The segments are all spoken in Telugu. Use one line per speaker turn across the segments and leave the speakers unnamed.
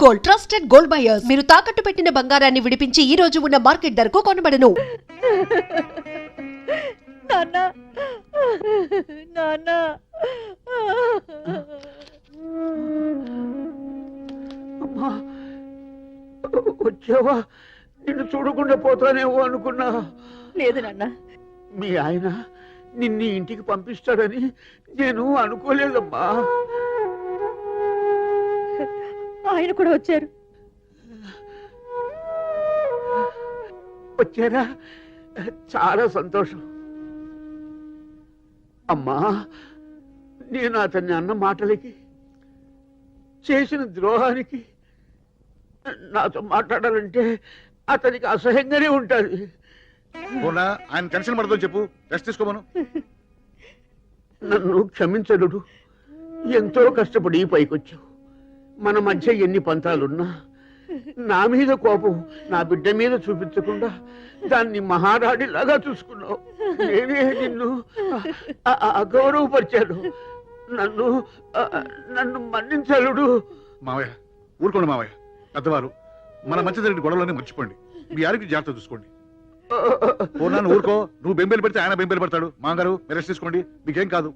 Gold, trusted gold buyers. మీరు తాకట్టు పెట్టిన బంగారాన్ని విడిపించి ఈ రోజు ఉన్న మార్కెట్ ధరకు కొనబడను.
నాన్న నాన్న
అమ్మా వచ్చావా? నిన్ను చూడకుండా పోతానేమో అనుకున్నా.
లేదు నాన్న.
మీ ఆయన నిన్ను ఇంటికి పంపిస్తాడని నేను అనుకోలేదమ్మా.
ఆయన కూడా వచ్చారు.
వచ్చారా? చాలా సంతోషం. అమ్మా, నేను అతన్ని అన్న మాటలకి, చేసిన ద్రోహానికి నాతో మాట్లాడాలంటే అతనికి అసహ్యంగానే ఉంటుంది.
ఆయన టెన్షన్ పడదని చెప్పు, రెస్ట్ తీసుకోమను.
నన్ను క్షమించలుడు. ఎంతో కష్టపడి పైకొచ్చావు. మన మధ్య ఎన్ని పంతాలున్నా నా మీద కోపం నా బిడ్డ మీద చూపించకుండా దాన్ని మహారాణిలాగా చూసుకున్నావు. నేనే నిన్ను అగౌరవపరిచాను. నన్ను నన్ను మన్నించలుడు.
మావయ్య ఊరుకోండి మావయ్య, పెద్దవారు. మన మంచి జరిగిన గొడవలన్నీ మర్చిపోండి. మీ ఆరోగ్యం జాగ్రత్త చూసుకోండి. పూర్ణాన్ని ఊరుకో. నువ్వు బెంబేలు పెడితే ఆయన బెంబేలు పెడతాడు. మామగారు మీరు రెస్ట్ తీసుకోండి, మీకేం కాదు.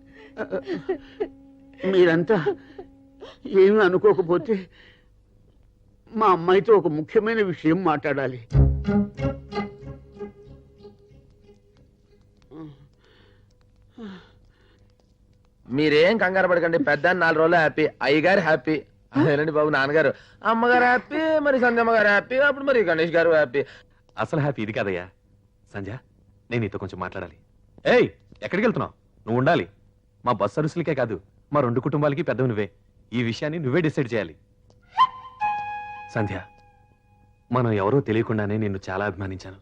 మీరంతా ఏమీ అనుకోకపోతే మా అమ్మాయితో ఒక ముఖ్యమైన విషయం మాట్లాడాలి.
మీరేం కంగారు పడకండి. పెద్ద 4 రోజులు హ్యాపీ, అయ్యగారు హ్యాపీ. అదేనండి బాబు, నాన్నగారు అమ్మగారు హ్యాపీ, మరి సంధ్యమ్మ గారు హ్యాపీ, అప్పుడు మరి గణేష్ గారు హ్యాపీ.
అసలు హ్యాపీ ఇది కాదయ్యా. సంజయ్, నేను నీతో కొంచెం మాట్లాడాలి. ఏయ్, ఎక్కడికి వెళ్తున్నావు? నువ్వు ఉండాలి. మా బస్ సర్వీసులకే కాదు, మా 2 కుటుంబాలకి పెద్దవి నువ్వే. ఈ విషయాన్ని నువ్వే డిసైడ్ చేయాలి. సంధ్య, మనం ఎవరో తెలియకుండానే నిన్ను చాలా అభిమానించాను.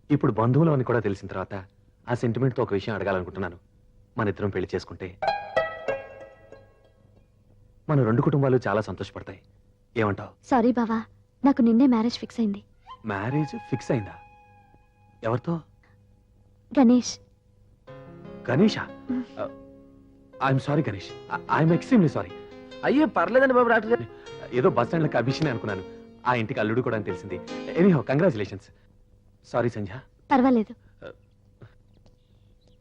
ఇప్పుడు బంధువులు అని కూడా తెలిసిన తర్వాత ఆ సెంటిమెంట్తో ఒక విషయం అడగాలనుకుంటున్నాను. మన ఇద్దరం పెళ్లి చేసుకుంటే మన 2 కుటుంబాలు చాలా సంతోషపడతాయి. ఏమంటావు?
సారీ బావా, నాకు నిన్నే మ్యారేజ్ ఫిక్స్ అయింది.
మ్యారేజ్ ఫిక్స్ అయిందా? ఎవరితో?
Ganesh.
Ganesha? I'm sorry Ganesh, I'm extremely sorry.
అయ్యో పర్లేదండి బాబు, డాక్టర్ గారు.
ఏదో బస్ స్టాండ్ లో అభిషేక్ అనుకున్నాను. ఆ ఇంటికి అల్లుడు కూడా అని తెలిసింది. Anyhow congratulations. సారీ సంధ్య.
పర్వాలేదు.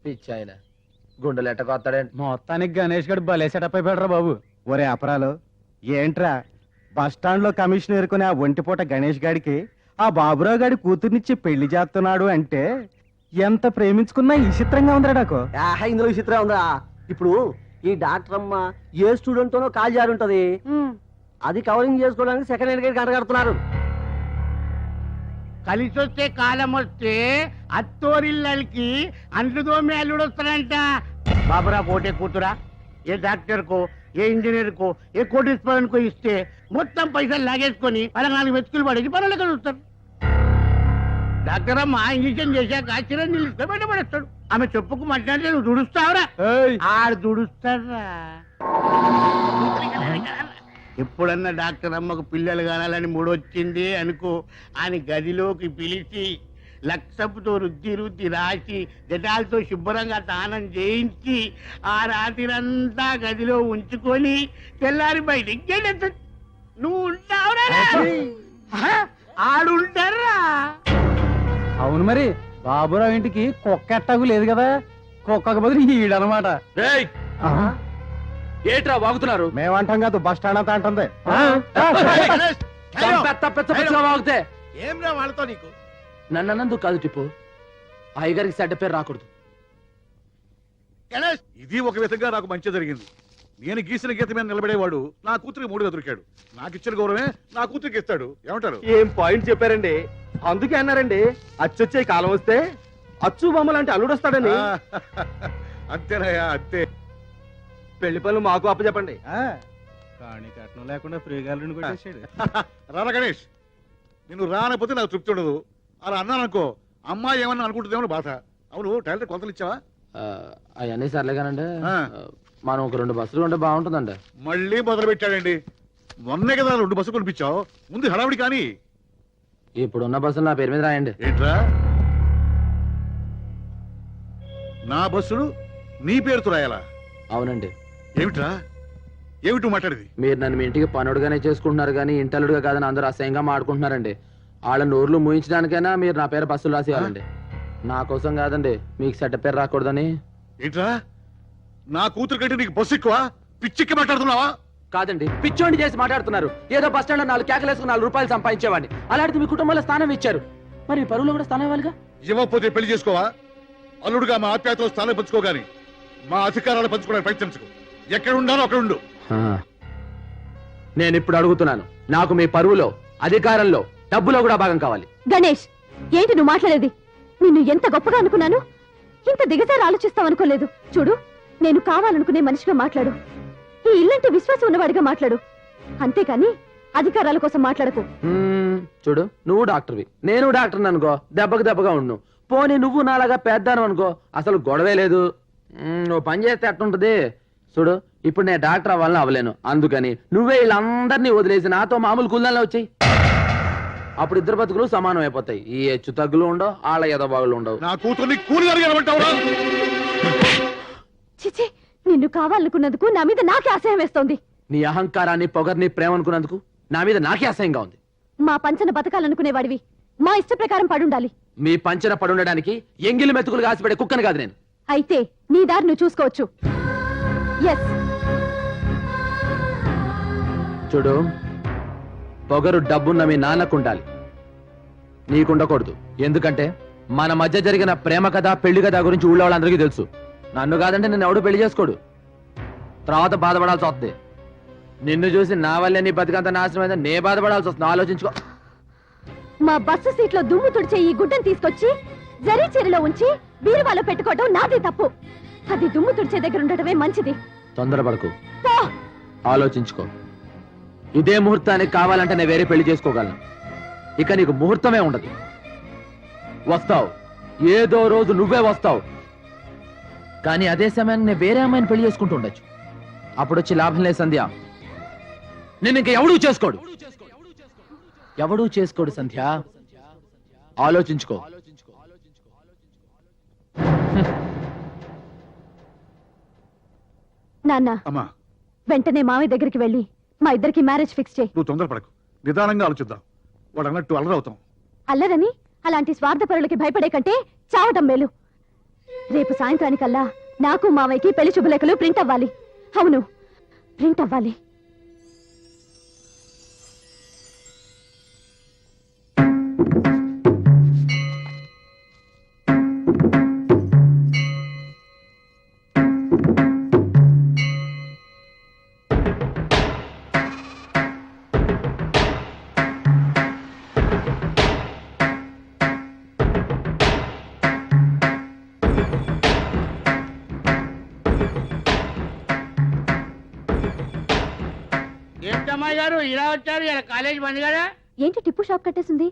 పిచ్చి ఆయన గుండెలు ఎట్టకొస్తాడండి.
మొత్తానికి గణేష్ గడు భలే సెటప్ అయిపోయాడు బాబు. ఒరే అపరాలు, ఏంట్రా బస్ స్టాండ్ లో కమిషన్ ఎరుకునే ఆ ఒంటిపూట గణేష్ గాడికి ఆ బాబురావు గాడి కూతుర్నిచ్చి పెళ్లి చేస్తున్నాడు అంటే ఎంత ప్రేమించుకున్నా విచిత్రంగా ఉందిరా నాకు.
ఇందులో విచిత్రం ఉందా? ఇప్పుడు ఈ డాక్టర్ అమ్మ ఏ స్టూడెంట్ తోనో కాల్ జారి ఉంటది, అది కవరింగ్ చేసుకోవడానికి సెకండ్ హ్యాండ్ గంట కడుతున్నారు.
కలిసి వస్తే కాలం వస్తే అత్తోరిల్లకి అంటుదో మేలుడు వస్తాడంట. బాబురా కోటే కూతురా ఏ డాక్టర్ కో, ఏ ఇంజనీర్ కో, ఏ కోటీశ్వరన్ కో ఇస్తే మొత్తం పైసలు లాగేసుకొని 14 వెతుకులు పడేసి పనులు కలుస్తారు. డాక్టర్ అమ్మ ఇంజక్షన్ చేశాక చిరంజీవి ఇస్తే బయటపడేస్తాడు. ఆమె చెప్పుకు మాట్లాడితే నువ్వు దుడుస్తావురా? ఆడు దుడుస్తాడ్రా. ఎప్పుడన్నా డాక్టర్ అమ్మకు పిల్లలు కానాలని మూడొచ్చింది అనుకో, ఆయన గదిలోకి పిలిచి లక్షపుతో రుద్ది రాసి జటాలతో శుభ్రంగా స్నానం చేయించి ఆ రాత్రిరంతా గదిలో ఉంచుకొని తెల్లారి బయటికి గెడతాడు. నువ్వు ఉంటావురా? ఆడు ఉంటారా?
అవును మరి, బాబురావు ఇంటికి కుక్క ఎట్టాగు లేదు కదా, కుక్కకు బదులు ఈడనమాట.
ఏట్రా వాగుతున్నారు?
మేమంటాం కాదు, బస్ స్టాండ్ అంతా అంటుంది.
వాగితే
ఏం రా వాళ్ళతో నీకు?
నన్నందుకు కాదు టిప్పు, అయ్యగారికి చెడ్డ పేరు రాకూడదు.
ఇది ఒక విధంగా నాకు మంచి జరిగింది. నేను గీసిన గీత మీద నిలబడేవాడు నా కూతురికి 3గా దొరికాడు. నాకు ఇచ్చిన గౌరవమే నా కూతురికి ఇస్తాడు. ఏమంటారు?
ఏం పాయింట్ చెప్పారండి. అందుకే అన్నారండి, అచ్చొచ్చే కాలం వస్తే అచ్చు బొమ్మ లాంటి అల్లుడు వస్తాడని.
అంతేనయ్యా, అంతే.
పెళ్లి పనులు మాకు అప్పచెప్పండి.
కానీ కట్నం లేకుండా ఫ్రీగా కొట్టేసాడు.
రారా గణేష్, నిన్ను రానపోతే నాకు తృప్తి ఉండదు. అలా అన్నాననుకో, అమ్మాయి ఏమన్నా అనుకుంటుందేమో బాధ. అవును, టైలర్ కొలతలు ఇచ్చావా?
అవన్నీ సర్లేగానండి, మనం ఒక 2 బస్సులు ఉంటే బాగుంటుందండి.
మళ్ళీ మొదలు పెట్టాడండి. మొన్నే కదా 2 బస్సులు కొనిపించావు, ముందు హడావిడి కానీ.
ఇప్పుడున్న బస్సులు నా పేరు మీద రాయండి.
ఏంట్రా? నా బస్సులు నీ పేరుతో రాయాలా?
అవునండి.
ఏమిట్రా? ఏమిటి నువ్వు మాట్లాడేది?
మీరు నన్ను మీ ఇంటికి పనుడుగానే చేసుకుంటున్నారు కానీ ఇంటలుడుగా కాదని అందరూ అసహ్యంగా మాడుకుంటున్నారండి. వాళ్ళ నోర్లు మూయించడానికైనా మీరు నా పేరు బస్సులు రాసేయాలండి. నా కోసం కాదండి, మీకు చెడ్డ పేరు రాకూడదని.
ఏంట్రా నా కూతురు కంటే నీకు బస్సు ఎక్కువ? పిచ్చెక్కి మాట్లాడుతున్నావా?
కాదండి, పిచ్చోండి చేసి మాట్లాడుతున్నారు. ఏదో బస్ స్టాండ్ లో 4 కేకలేసుకుని 4 రూపాయలు సంపాదించేవాడిని. అలాంటిది మీ కుటుంబంలో స్థానం ఇచ్చారు, మరి మీ పరువులో కూడా స్థానం ఇవ్వాలిగా.
ఇవ్వకపోతే పెళ్లి చేసుకోవా? అల్లుడుగా మా ఆప్యాయతలో స్థానం పంచుకోగాని మా అధికారాలు పంచుకోవడానికి ప్రయత్నించకు. ఎక్కడ ఉండాలో అక్కడ ఉండు.
నేను ఇప్పుడు అడుగుతున్నాను, నాకు మీ పరువులో, అధికారంలో, డబ్బులో కూడా భాగం కావాలి.
గణేష్, ఏంటి నువ్వు మాట్లాడేది? నిన్ను ఎంత గొప్పగా అనుకున్నాను, ఇంత దిగజారి ఆలోచిస్తావు అనుకోలేదు. చూడు, నేను కావాలనుకునే మనిషిగా మాట్లాడు, ఈ ఇల్లంటే విశ్వాసం ఉన్నవాడిగా మాట్లాడు, అంతేకాని అధికారాల కోసం మాట్లాడకు.
చూడు, నువ్వు డాక్టర్వి, నేను డాక్టర్ అనుకో, దెబ్బకు దెబ్బగా ఉండు. పోనీ నువ్వు నాలాగా పెద్దాను అనుకో, అసలు గొడవే లేదు. నువ్వు పని చేస్తే ఎట్టుంటది? చూడు, ఇప్పుడు నేను డాక్టర్ అవ్వాలని అవ్వలేను, అందుకని నువ్వే వీళ్ళందరినీ వదిలేసి నాతో మామూలు కుల్లాల్లో వచ్చాయి. అప్పుడు ఇద్దరు బతుకులు సమానం అయిపోతాయి. ఈ హెచ్చు తగ్గులు ఉండవు, వాళ్ళ ఎదబాగులు ఉండవు.
నా కూతుర్ని కూలిగానిమంటావురా?
చిచి, నిన్ను కావాలనుకున్నందుకు నా మీద నాకే అసహ్యం వేస్తోంది.
నీ అహంకారాన్ని, పొగర్ని, ప్రేమ అనుకున్నందుకు నా మీద నాకే అసహ్యంగా ఉంది.
మా పంచన బతకాలనుకునేవాడివి మా ఇష్ట ప్రకారం పడుండాలి.
మీ పంచన పడుండడానికి ఎంగిలి మెతుకులు కాసిపడే కుక్కను కాదు నేను.
అయితే నీ దారి నువ్వు చూసుకోవచ్చు. ఎస్,
చూడు, పొగరు డబ్బున్న మీ నాన్నకు ఉండాలి, నీకుండకూడదు. ఎందుకంటే మన మధ్య జరిగిన ప్రేమ కథ, పెళ్లి కథ గురించి ఊళ్ళో వాళ్ళందరికీ తెలుసు. నన్ను కాదంటే నిన్ను ఎవడు పెళ్లి చేసుకోడు, తర్వాత బాధపడాల్సి వస్తుంది. నిన్ను చూసి నా వల్లే నీ బతికంత నాశనం అయితే నే బాధపడాల్సి వస్తుంది. ఆలోచించుకో.
మా బస్సు సీట్లో దుమ్ము తుడిచే ఈ గుడ్డను తీసుకొచ్చి జరీ చీరలో ఉంచి బీరువాలో పెట్టుకోవడం నాదే తప్పు. అది దుమ్ము తుడిచే దగ్గర ఉండటమే మంచిది.
తొందరపడకు, ఆలోచించుకో. ఇదే ముహూర్తానికి కావాలంటే నేను వేరే పెళ్లి చేసుకోగలను. ఇక నీకు ముహూర్తమే ఉండదు. వస్తావు, ఏదో రోజు నువ్వే వస్తావు, కానీ అదే సమయాన్ని నేను వేరే అమ్మాయిని పెళ్లి చేసుకుంటూ ఉండొచ్చు. అప్పుడు వచ్చి లాభం లేదు సంధ్య, నేను ఇంక ఎవడూ చేసుకోడు. ఎవడూ చేసుకోడు సంధ్య, ఆలోచించుకో.
నాన్న,
అమ్మా,
వెంటనే మావయ్య దగ్గరికి వెళ్ళి మా ఇద్దరికి మ్యారేజ్ ఫిక్స్ చేయి.
నువ్వు తొందరపడకు, నిదానంగా ఆలోచిద్దాం. వాడు అన్నట్టు అల్లరవుతాం.
అల్లరని అలాంటి స్వార్థపరులకి భయపడే కంటే చావటం మేలు. రేపు సాయంత్రానికల్లా నాకు మావయ్యకి పెళ్లి శుభలేఖలు ప్రింట్ అవ్వాలి. అవును, ప్రింట్ అవ్వాలి.
ఏంటమ్మాయి గారు ఇలా వచ్చారు? ఇలా కాలేజ్ బంద్ కదా?
ఏంటి టిప్పు షాప్ కట్టేసింది?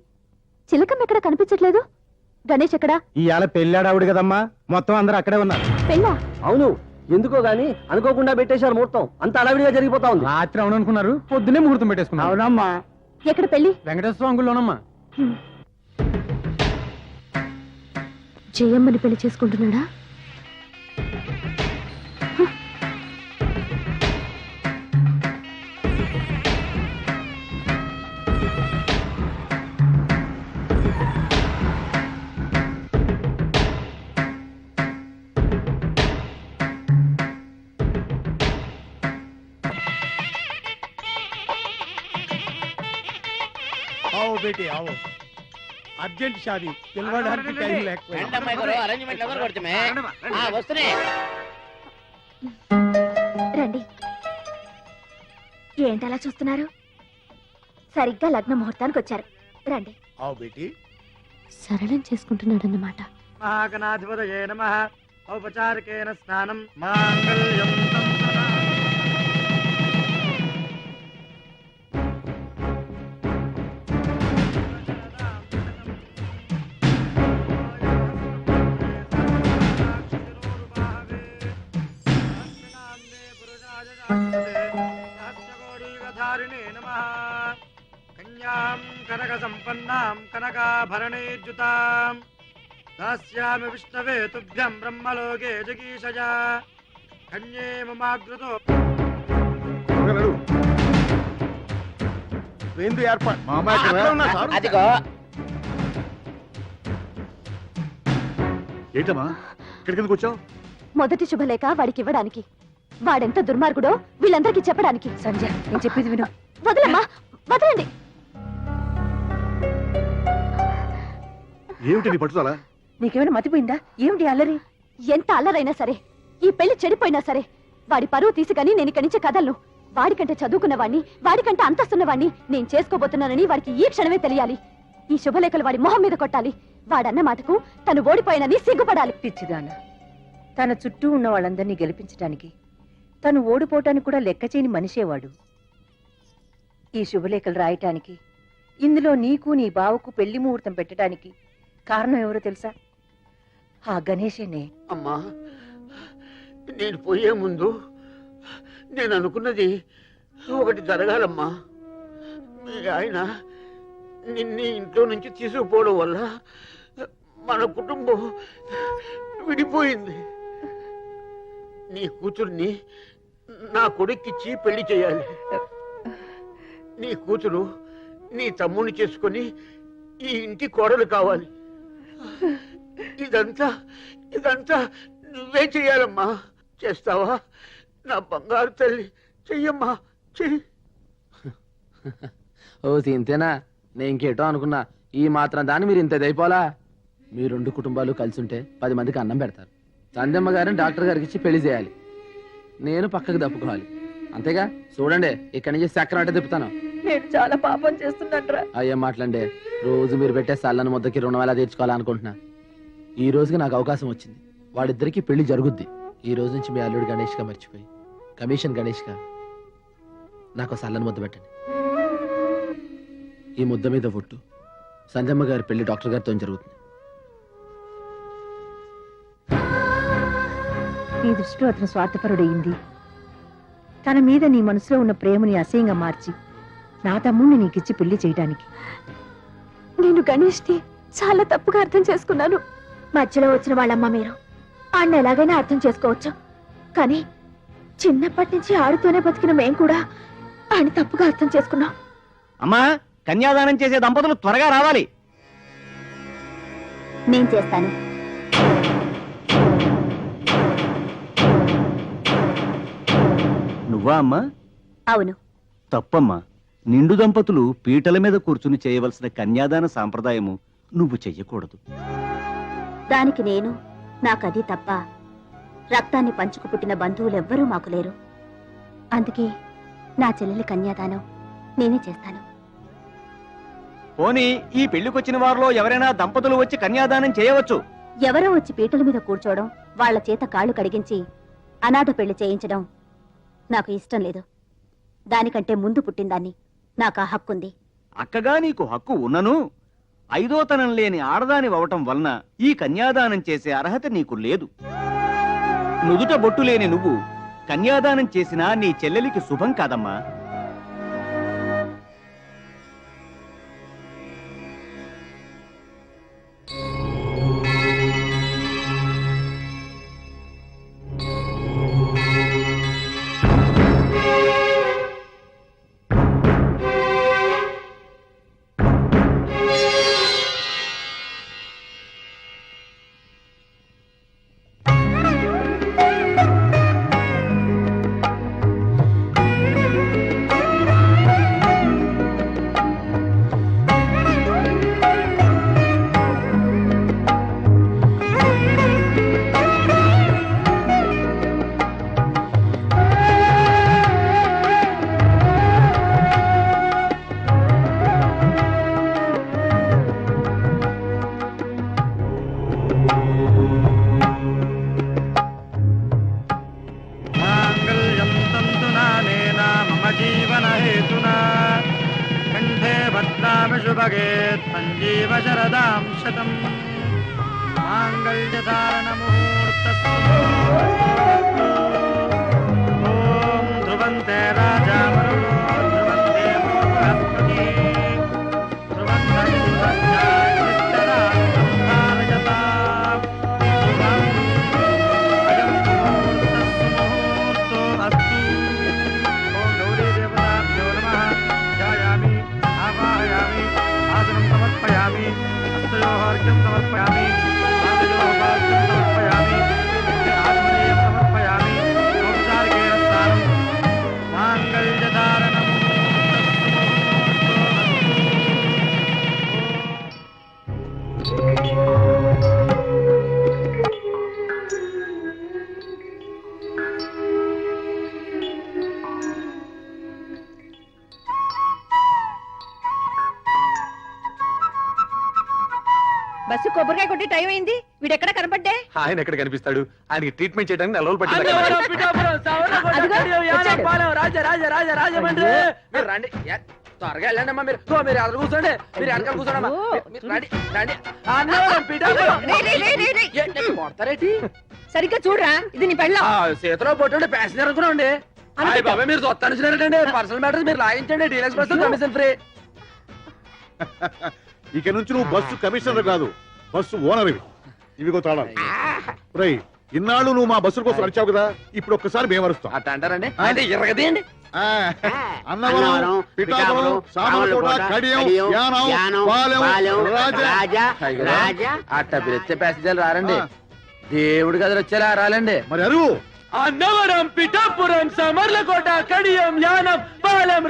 చిలకం ఎక్కడ కనిపించట్లేదు? గణేష్ ఎక్కడా?
ఇవాళ పెళ్ళాడావుడు కదమ్మా, మొత్తం అందరూ అక్కడే ఉన్నారు.
పెళ్ళా?
అవును, ఎందుకో గాని అనుకోకుండా పెట్టేశారు ముహూర్తం. అంత అడవిడిగా జరిగిపోతా ఉంది.
రాత్రి అవును అనుకున్నారు, పొద్దునే ముహూర్తం పెట్టేసుకున్నారు.
అవునమ్మా.
ఎక్కడ పెళ్లి?
వెంకటేశ్వర అంగుల్లోనమ్మా.
జయమ్మని పెళ్లి చేసుకుంటున్నాడా?
आओ बेटे आओ, अर्जेंट शादी పిలవడానికి టైం లేకపోయింది.
రండి. ఏంటలా చూస్తున్నారు? సరిగ్గా లగ్న ముహూర్తానికి వచ్చారు. రండి.
आओ बेटी.
సరళం చేసుకుంటున్నాడన్నమాట.
महागणाधिपतये नमः. औपचारिकेन स्नानं मांगल्यं तं सदा. कन्यां कनकसम्पन्नां कनकाभरणैर्युतां दास्यामि विष्णवे तुभ्यं ब्रह्मलोके जगीषया कन्ये ममाग्रतो
విందు ఏర్పాటు
మామయ్య ఎక్కడ?
అక్కడ ఉన్నా సార్.
అదిగో
ఏంటమ్మా ఇక్కడికి ఎందుకు వచ్చావు?
మొదటి శుభలేఖ వాడికి ఇవ్వడానికి. వాడెంత దుర్మార్గుడో వీళ్ళందరికీ చెప్పడానికి.
సంధ్య నేను చెప్పేది విను.
వదలమ్మా, వదలండి.
ఏమిటి నీ పట్టుదల?
నీకేమైనా మతిపోయిందా? ఏమిటి అల్లరి?
ఎంత అల్లరైనా సరే, ఈ పెళ్లి చెడిపోయినా సరే, వాడి పరువు తీసుకని నేను ఇక్కడి నుంచి కదలను. వాడికంటే చదువుకున్నవాణ్ణి, వాడికంటే అంతస్తున్నవాణ్ణి నేను చేసుకోబోతున్నానని వాడికి ఈ క్షణమే తెలియాలి. ఈ శుభలేఖలు వాడి మొహం మీద కొట్టాలి. వాడన్న మాటకు తను ఓడిపోయినని సిగ్గుపడాలి.
పిచ్చిదాన, తన చుట్టూ ఉన్న వాళ్ళందరినీ గెలిపించడానికి తను ఓడిపోవటానికి కూడా లెక్క చేయని మనిషేవాడు. ఈ శుభలేఖలు రాయటానికి, ఇందులో నీకు నీ బావకు పెళ్లి ముహూర్తం పెట్టడానికి కారణం ఎవరో తెలుసా? ఆ గణేశేనే.
అమ్మా, నేను పోయే ముందు నేను అనుకున్నది ఒకటి జరగాలమ్మా. మీ ఆయన నిన్ను ఇంట్లో నుంచి తీసుకుపోవడం వల్ల మన కుటుంబం విడిపోయింది. నీ కూతుర్ని నా కొడుక్కిచ్చి పెళ్లి చేయాలి. నీ కూతురు నీ తమ్ముడిని చేసుకొని ఈ ఇంటి కోడలు కావాలి. ఇదంతా ఇదంతా నువ్వే చెయ్యాలమ్మా. చేస్తావా నా బంగారు తల్లి? చెయ్యమ్మా, చెయ్యి.
ఓ ఇంతేనా? నేను ఇంకేటో అనుకున్నా. ఈ మాత్రం దాన్ని మీరు ఇంత దైపోలా? మీ రెండు కుటుంబాలు కలిసి ఉంటే 10 మందికి అన్నం పెడతారు. సంధ్యమ్మ గారిని డాక్టర్ గారికి ఇచ్చి పెళ్లి చేయాలి. నేను పక్కకు తప్పుకోవాలి. అంతేగా? చూడండి, ఇక్కడి నుంచి చక్రం అంటే తిప్పుతాను.
నేను చాలా పాపం చేస్తున్నట్రా.
అయ్యే మాటలండి. రోజు మీరు పెట్టే సల్లని ముద్దకి రుణం ఎలా తీర్చుకోవాలనుకుంటున్నా. ఈ రోజుకి నాకు అవకాశం వచ్చింది. వాడిద్దరికి పెళ్లి జరుగుద్ది. ఈ రోజు నుంచి మీ అల్లుడు గణేష్గా మర్చిపోయి కమిషన్ గణేష్గా నాకు సల్లని ముద్ద పెట్టండి. ఈ ముద్ద మీద ఒట్టు, సంజమ్మ గారి పెళ్లి డాక్టర్ గారితో జరుగుతుంది.
నీ దృష్టిలో అతను స్వార్థపరుడయింది. తన మీద నీ మనసులో ఉన్న ప్రేమని అసహ్యంగా మార్చి నా తమ్ముడిని నీకిచ్చి పెళ్లి చేయడానికి.
నేను గణేష్ని చాలా తప్పుగా అర్థం చేసుకున్నాను. మధ్యలో వచ్చిన వాళ్ళమ్మ మీరు. ఆయన ఎలాగైనా అర్థం చేసుకోవచ్చు, కానీ చిన్నప్పటి నుంచి ఆడుతూనే బతికిన మేం కూడా ఆయన తప్పుగా అర్థం చేసుకున్నాం.
అమ్మా, కన్యాదానం చేసే దంపతులు త్వరగా రావాలి.
నేను చేస్తాను.
నువ్వా అమ్మా?
అవును.
తప్పమ్మా. నిండు దంపతులు పీటల మీద కూర్చుని చేయవలసిన కన్యాదాన సాంప్రదాయము నువ్వు చెయ్యకూడదు.
దానికి నేను, నాకది తప్ప రక్తాన్ని పంచుకు పుట్టిన బంధువులెవ్వరూ మాకు లేరు. అందుకే నా చెల్లెలి కన్యాదానం నేనే చేస్తాను.
పోనీ ఈ పెళ్లికొచ్చిన వారిలో ఎవరైనా దంపతులు వచ్చి కన్యాదానం చేయవచ్చు.
ఎవరో వచ్చి పీటల మీద కూర్చోవడం, వాళ్ల చేత కాళ్ళు కడిగించి అనాథ పెళ్లి చేయించడం నాకు ఇష్టం లేదు. దానికంటే ముందు పుట్టిందాన్ని నాకు ఆ హక్కుంది.
అక్కగా నీకు హక్కు ఉన్నను, 5వ తనం లేని ఆడదాని అవటం వలన ఈ కన్యాదానం చేసే అర్హత నీకు లేదు. నుదుట బొట్టు లేని నువ్వు కన్యాదానం చేసినా నీ చెల్లెలికి శుభం కాదమ్మా.
शुभगेत् संजीव शरदां शतम् मांगल्यधारण मुहूर्तस्तु ओम ध्रुवन्ते राजा वरुणो ध्रुवन्ते बृहस्पति ध्रुवन्ते सुरक्षाग्निश्चराजता ध्रुवम् अयं मुहूर्तस्तु मुहूर्तो अस्तु ओम गौरी देवताभ्यो नमः ध्यायामि సమర్పయామి హస్తయోహార్ఘ్యం సమర్పయామి పాదయోహార్ఘ్యం సమర్పయామి ఆత్మనీయం సమర్పయామి ఔపచారికేణ స్నానం మాంగళ్యధారణం
బస్సు కొబ్బరికాయ కొట్టి టైం అయింది వీడెక్కడ కనపడ్డే
ఆయన ఎక్కడ కనిపిస్తాడు? ఆయనకి ట్రీట్మెంట్ చేయడానికి 4 రోజులు పట్టింది.
త్వరగా వెళ్ళండి అమ్మా. మీరు ఎదురు కూర్చోండి, మీరు వెనకాల కూర్చోండి. కొడతారేటి?
సరిగ్గా చూడరా ఇది నీ పెళ్ళం
చేతిలో పొట్టుండే ప్యాసింజర్ అనుకున్నాండి. బాబాయ్ మీరు చూస్తాను పర్సనల్ మ్యాటర్స్ మీరు లాగించండి. Deluxe bus commission free.
ఇక నుంచి నువ్వు బస్సు కమిషనర్ కాదు, బస్సు ఓనర్. ఇవిగో తాళాలు. రేయ్, ఇన్నాళ్ళు నువ్వు మా బస్సుల కోసం నడిచావు కదా, ఇప్పుడు ఒక్కసారి మేము అరుస్తాం.
అట్ట అంటారండి. అయితే ఇరగదేయండి.
అన్నవరం, పిఠాపురం, సామర్లకోట, కడియం, యానం, పాలెం, రాజా.
అట్ట పిలిస్తే ప్యాసింజర్లు రారండి. దేవుడి గదిలో వచ్చేలా రాలండి.
మరి అరువు.
Annavaram, Pithapuram, Samalkota, Kadiyam, Yanam, Palem,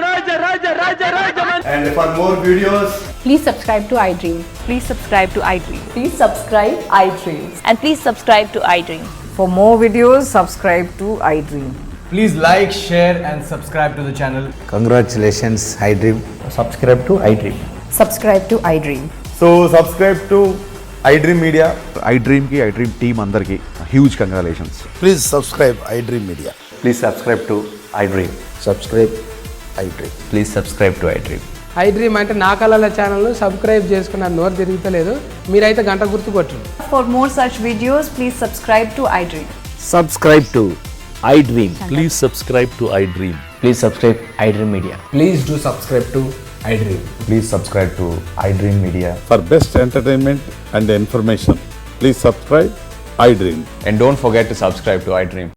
And for more videos,
Please subscribe to iDream.
Please subscribe to iDream.
Please subscribe iDream.
And please subscribe to iDream.
For more videos, subscribe to iDream.
Please like, share and subscribe to the channel.
congratulations, iDream. Subscribe to iDream.
Subscribe to iDream.
So subscribe to iDream Media.
iDream కి, iDream టీమ్ అందరికి huge congratulations.
Please subscribe iDream Media. Please subscribe to iDream. Subscribe iDream. Please subscribe to iDream.
iDream అంటే నా కళల ఛానల్ సబ్స్క్రైబ్ చేసుకున్న నోరు తిరుగుతలేదు. మీరైతే గంట గుర్తు కొట్టండి.
For more such videos, please subscribe to iDream.
Subscribe to iDream. Please subscribe to iDream. Please subscribe iDream Media.
Please do subscribe to iDream.
Please subscribe to iDream Media.
For best entertainment and information, please subscribe iDream.
And don't forget to subscribe to iDream.